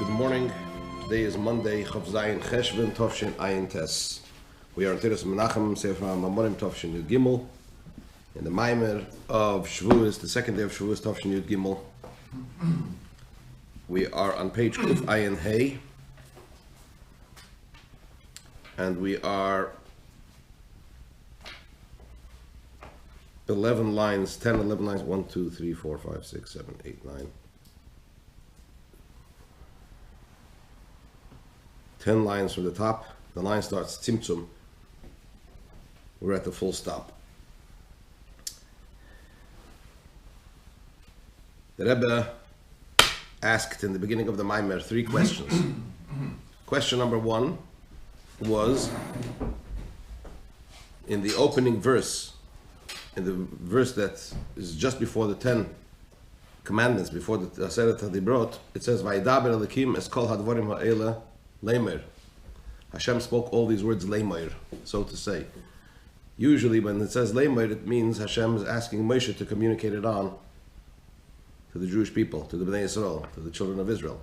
Good morning. Today is Monday, Chav Zayin Cheshvan Tovshin Ayin Tes. We are in Teres Menachem Sefer Mamorim Tovshin Yud Gimel. In the Mamar of Shavuos, the second day of Shavuos Tovshin Yud Gimel. We are on page Kuf Ayin Hey. And we are 11 lines, 11 lines, 1, 2, 3, 4, 5, 6, 7, 8, 9. 10 lines from the top. The line starts Tzimtzum. We're at the full stop. The Rebbe asked in the beginning of the Maimer 3 questions. Question number 1 was in the opening verse, in the verse that is just before the 10 commandments, before the Aseret HaDibrot, it says, Vayedaber Elokim es kol hadvarim ha'ela Leimer. Hashem spoke all these words Leimer, so to say. Usually when it says Leimer, it means Hashem is asking Moshe to communicate it on to the Jewish people, to the Bnei Yisrael, to the children of Israel.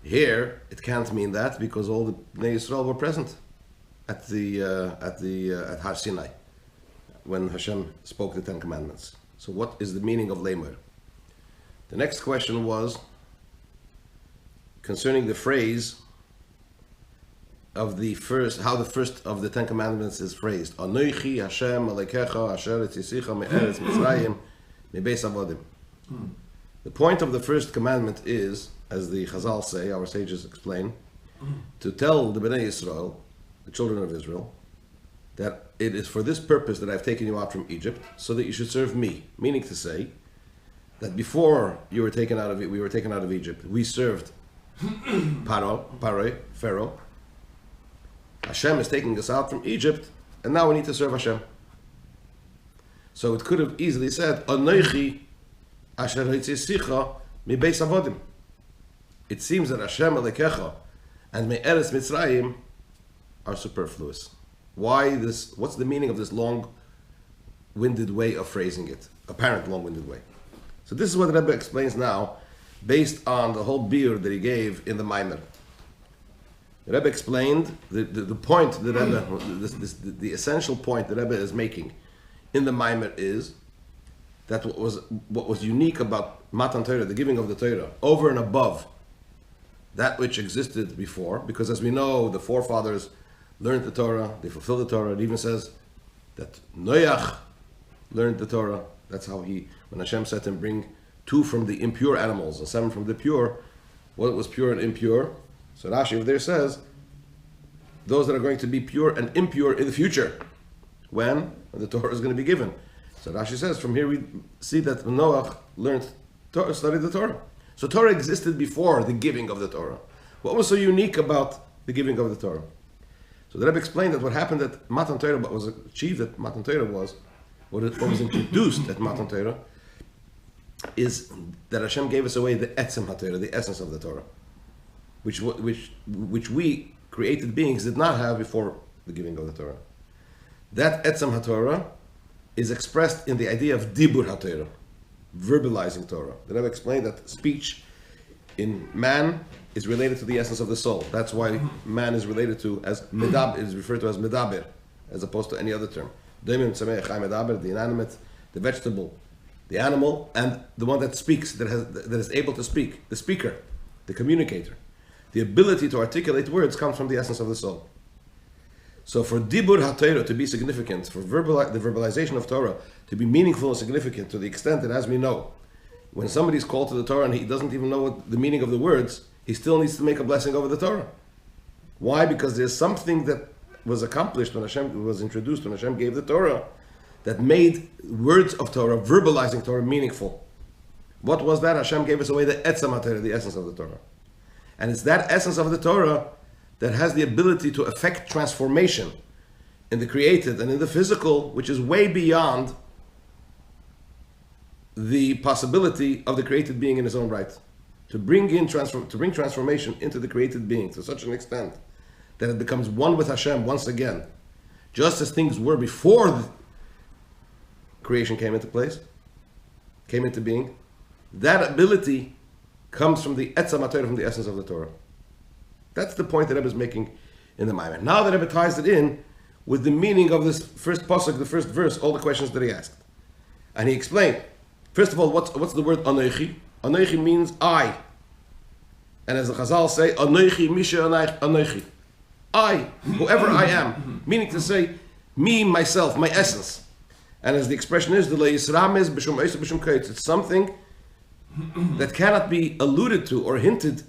Here, it can't mean that because all the Bnei Yisrael were present at Har Sinai when Hashem spoke the 10 commandments. So what is the meaning of Leimer? The next question was concerning the phrase of the first, how the first of the 10 commandments is phrased. Anochi Hashem Alekecha Asher Etzisicha Me'eretz Mitzrayim Mebeis Avodim. The point of the first commandment is, as the Chazal say, our sages explain, to tell the Bnei Yisrael, the children of Israel, that it is for this purpose that I've taken you out from Egypt, so that you should serve me. Meaning to say that before you were taken out of we were taken out of Egypt, we served Pharaoh. Hashem is taking us out from Egypt, and now we need to serve Hashem. So it could have easily said, Anochi Asher Hitzisicha Mibeis Avodim. It seems that Hashem Alekecha and Me'eretz Mitzrayim are superfluous. Why this? What's the meaning of this long-winded way of phrasing it? Apparent long-winded way. So this is what the Rebbe explains now, based on the whole biur that he gave in the Maimer. The Rebbe explained the point the Rebbe, the essential point the Rebbe is making in the Maimer is that what was unique about Matan Torah, the giving of the Torah, over and above that which existed before, because as we know, the forefathers learned the Torah, they fulfilled the Torah. It even says that Noach learned the Torah. That's how when Hashem said to him, bring 2 from the impure animals and 7 from the pure, what was pure and impure? So Rashi over there says, those that are going to be pure and impure in the future, when the Torah is going to be given. So Rashi says, from here we see that Noach studied the Torah. So Torah existed before the giving of the Torah. What was so unique about the giving of the Torah? So the Rebbe explained that what happened at Matan Torah, what was achieved at Matan Torah was, what was introduced at Matan Torah, is that Hashem gave us away the Etzem HaTorah, the essence of the Torah, which we, created beings, did not have before the giving of the Torah. That Etzem HaTorah is expressed in the idea of Dibur HaTorah, verbalizing Torah. The Rebbe explained that speech in man is related to the essence of the soul. That's why man is related to as Medaber, is referred to as Medaber, as opposed to any other term. The inanimate, the vegetable, the animal, and the one that speaks, that is able to speak, the speaker, the communicator. The ability to articulate words comes from the essence of the soul. So for Dibur HaTorah to be significant, for the verbalization of Torah to be meaningful and significant to the extent that, as we know, when somebody's called to the Torah and he doesn't even know what the meaning of the words, he still needs to make a blessing over the Torah. Why? Because there's something that was accomplished when Hashem was introduced, when Hashem gave the Torah, that made words of Torah, verbalizing Torah, meaningful. What was that? Hashem gave us away the Etzem HaTorah, the essence of the Torah. And it's that essence of the Torah that has the ability to affect transformation in the created and in the physical, which is way beyond the possibility of the created being in his own right. To bring transformation into the created being to such an extent that it becomes one with Hashem once again, just as things were before the creation came into being. That ability comes from the Etzem HaTorah, from the essence of the Torah. That's the point that Rebbe is making in the Maimon. Now the Rebbe ties it in with the meaning of this first pasuk, the first verse, all the questions that he asked. And he explained, first of all, what's the word Anochi? Anochi means I. And as the Chazal say, Anochi Misha Anochi. I, whoever I am. Meaning to say, me, myself, my essence. And as the expression is, it's something that cannot be alluded to or hinted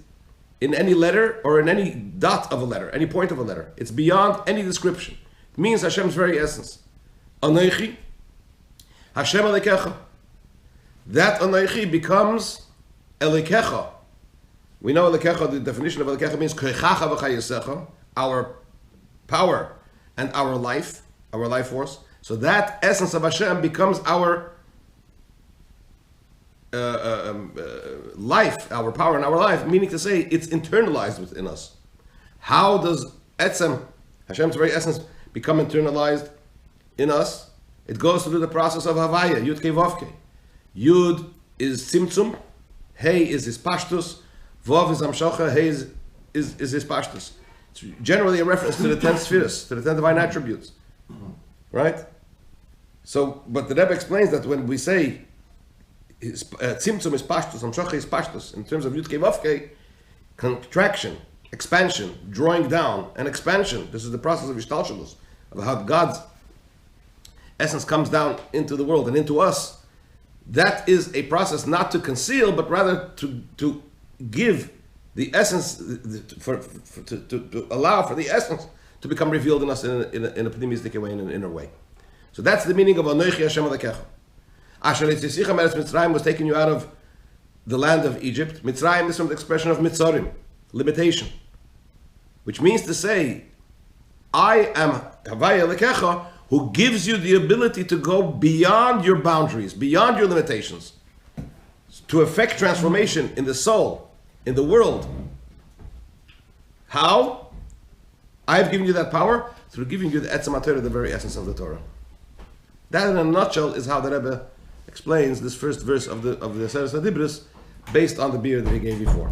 in any letter or in any dot of a letter, any point of a letter. It's beyond any description. It means Hashem's very essence. Anochi, Hashem Elekecha. That Anochi becomes Elekecha. We know Elekecha, the definition of Elekecha means Koichacha v'chayesecha, our power and our life force. So that essence of Hashem becomes our life, our power and our life, meaning to say it's internalized within us. How does Etzem, Hashem's very essence, become internalized in us? It goes through the process of Havaya, Yud Kei Vav Kei. Yud is Tzimtzum, Hey is his Pashtus, Vav is Amshocha, Hey is his Pashtus. It's generally a reference to the 10 spheres, to the 10 divine attributes. Right? So, but the Rebbe explains that when we say Tzimtzum is Pashtus, Amshocha is Pashtus, in terms of Yud Kei Vav Kei, contraction, expansion, drawing down, and expansion. This is the process of Ishtalshalus, of how God's essence comes down into the world and into us. That is a process not to conceal, but rather to give the essence, to allow for the essence to become revealed in us in a pneumistic way, in an inner way. So that's the meaning of Anochi Hashem Elekecha. Asher Yitzisicha Meretz Mitzrayim was taken you out of the land of Egypt. Mitzrayim is from the expression of Mitzarim, limitation, which means to say, I am Havaya Elekecha, who gives you the ability to go beyond your boundaries, beyond your limitations, to effect transformation in the soul, in the world. How? I've given you that power through giving you the Etzem HaTorah, the very essence of the Torah. That, in a nutshell, is how the Rebbe explains this first verse of the Aseret HaDibros, based on the beer that he gave before.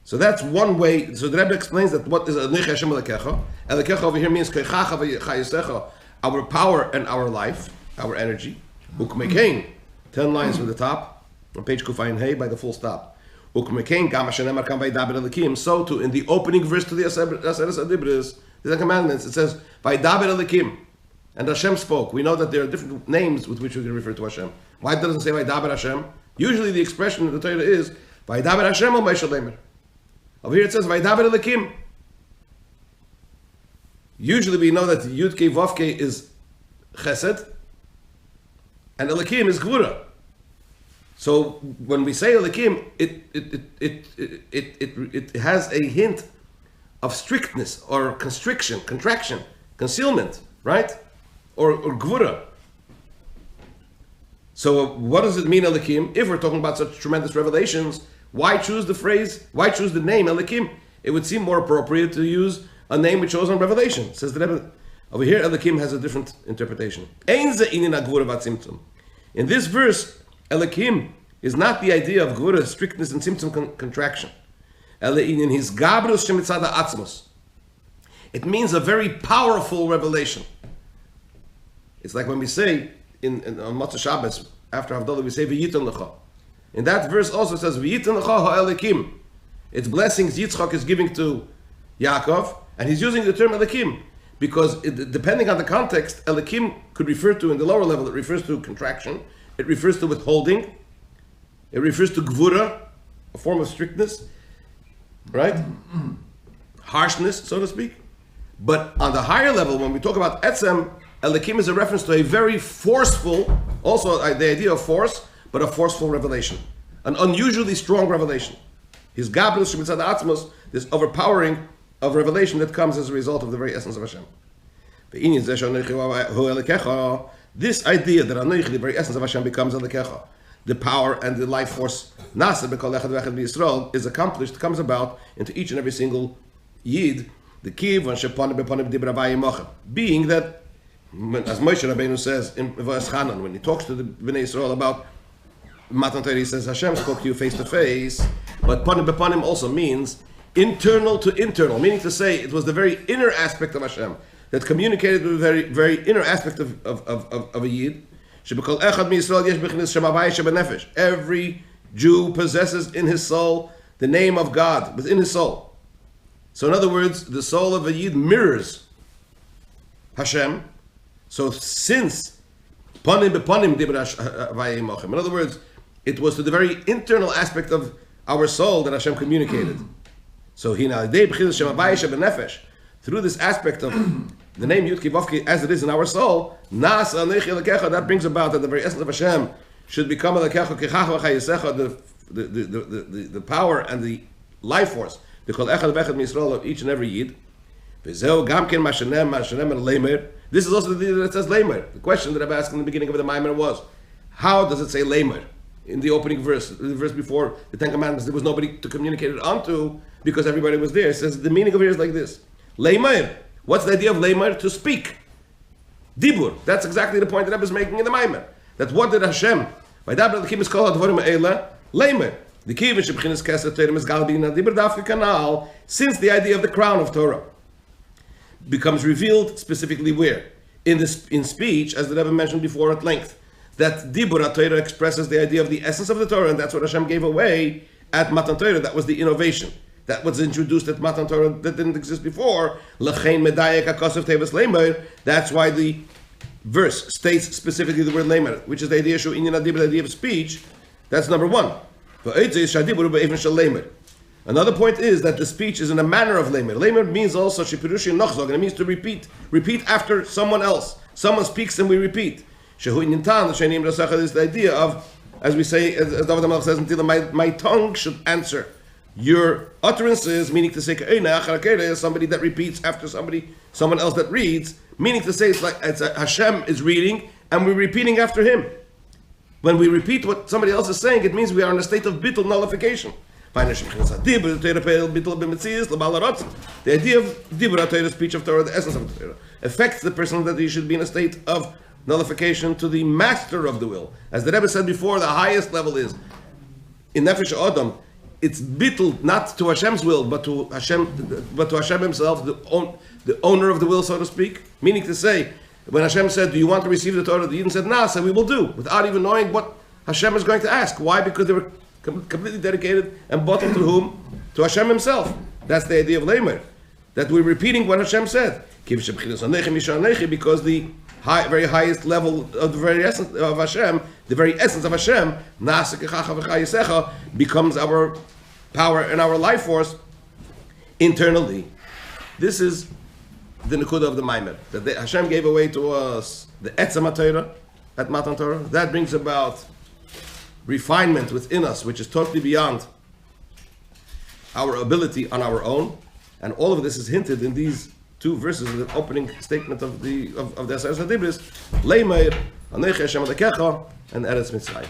So that's one way. So the Rebbe explains that what is Anochi Hashem Elekecha. Elekecha over here means Koichacha v'chayesecha, our power and our life, our energy. Ukmekein, 10 lines from the top, on page Kufayin Hey, by the full stop. Ukmekein gam Hashem Emar Kam Vayedaber Elikim. So too, in the opening verse to the Aseret HaDibros, the commandments, it says Vayedaber Elikim, and Hashem spoke. We know that there are different names with which we can refer to Hashem. Why doesn't it say Vayedaber Hashem? Usually the expression of the Torah is Vayedaber Hashem o Moshe Lemer. Over here it says Vayedaber Elikim. Usually we know that Yud Kei Vav Kei is Chesed and Elikim is Gvura. So when we say Elikim, it has a hint of strictness or constriction, contraction, concealment, right? Or Gvura. So what does it mean Elikim? If we're talking about such tremendous revelations, why choose the phrase, why choose the name Elikim? It would seem more appropriate to use a name which shows on Revelation. Says the Rebbe. Over here, Elikim has a different interpretation. In this verse, Elikim is not the idea of Gvura, strictness, and Tzimtzum, contraction. It means a very powerful revelation. It's like when we say, on Motzei Shabbos, after Havdalah, we say, V'yiton lecha. In that verse also it says, V'yiton lecha ha'elikim. It's blessings Yitzchak is giving to Yaakov, and he's using the term Elikim, because depending on the context, Elikim could refer to, in the lower level, it refers to contraction, it refers to withholding, it refers to Gvura, a form of strictness, right? Harshness, so to speak. But on the higher level, when we talk about Etzem, Elikim is a reference to a very forceful, also the idea of force, but a forceful revelation. An unusually strong revelation. His Gabrus Shemitzad Atzmos, this overpowering of revelation that comes as a result of the very essence of Hashem. This idea that Anochi, the very essence of Hashem, becomes Elekecha, the power and the life force, Nasa B'Kol Echad V'Echad B'Yisrael, is accomplished, comes about into each and every single Yid, the Kiv, being that, as Moshe Rabbeinu says in V'Es Chanan, when he talks to the Bnei Yisrael about Matan Torah says Hashem spoke to you face to face, but panim bepanim also means internal to internal, meaning to say it was the very inner aspect of Hashem that communicated with the very, very inner aspect of a Yid. Every Jew possesses in his soul the name of God within his soul. So in other words, the soul of a Yid mirrors Hashem. So since panim bepanim dibra vayemochem, in other words, it was to the very internal aspect of our soul that Hashem communicated. So through this aspect of the name Yud Ki Vav Ki as it is in our soul, that brings about that the very essence of Hashem should become the power and the life force of each and every Yid. This is also the that says Leimer. The question that I've asked in the beginning of the Maimer was, how does it say Leimer in the opening verse? The verse before the Ten Commandments, there was nobody to communicate it onto because everybody was there. It says the meaning of it is like this. Leimer. What's the idea of Leimer? To speak. Dibur. That's exactly the point that I was making in the Maimer. That what did Hashem? Vayedaber the is called Leimer. The Kivin Shebchinas Keser Torah is Galbina Dibur Dafka Kanal. Since the idea of the crown of Torah becomes revealed specifically where? In speech, as the Rebbe mentioned before at length, that Dibur Torah expresses the idea of the essence of the Torah, and that's what Hashem gave away at Matan Torah. That was the innovation. That was introduced at Matan Torah that didn't exist before. That's why the verse states specifically the word Leimer, which is the idea of speech. That's number one. Another point is that the speech is in a manner of Leimer. Leimer means also Shipirushi Nochzog, and it means to repeat. Repeat after someone else. Someone speaks and we repeat. Shehu Nintan, is the idea of, as we say, as David HaMelech says, until my tongue should answer your utterances, meaning to say somebody that repeats after someone else that reads, meaning to say Hashem is reading and we're repeating after him. When we repeat what somebody else is saying, it means we are in a state of bittul nullification. The idea of Dibur Torah, speech of Torah, the essence of the Torah, affects the person that he should be in a state of nullification to the master of the will. As the Rebbe said before, the highest level is in Nefesh Adam. It's bittul not to Hashem's will, but to Hashem himself, the owner of the will, so to speak. Meaning to say, when Hashem said, "Do you want to receive the Torah?" the Yidden said, "Nah," said, "We will do," without even knowing what Hashem is going to ask. Why? Because they were completely dedicated and bottled to whom? To Hashem himself. That's the idea of Leimer. That we're repeating what Hashem said. Because the very highest level of the very essence of Hashem, the very essence of Hashem, becomes our power and our life force internally. This is the Nekuda of the Maimer. That Hashem gave away to us the Etzem HaTorah at Matan Torah. That brings about refinement within us, which is totally beyond our ability on our own. And all of this is hinted in these two verses of the opening statement of the Aseres HaDibros, Leimer, Anochi Hashem Elokecha, and Eretz Mitzrayim.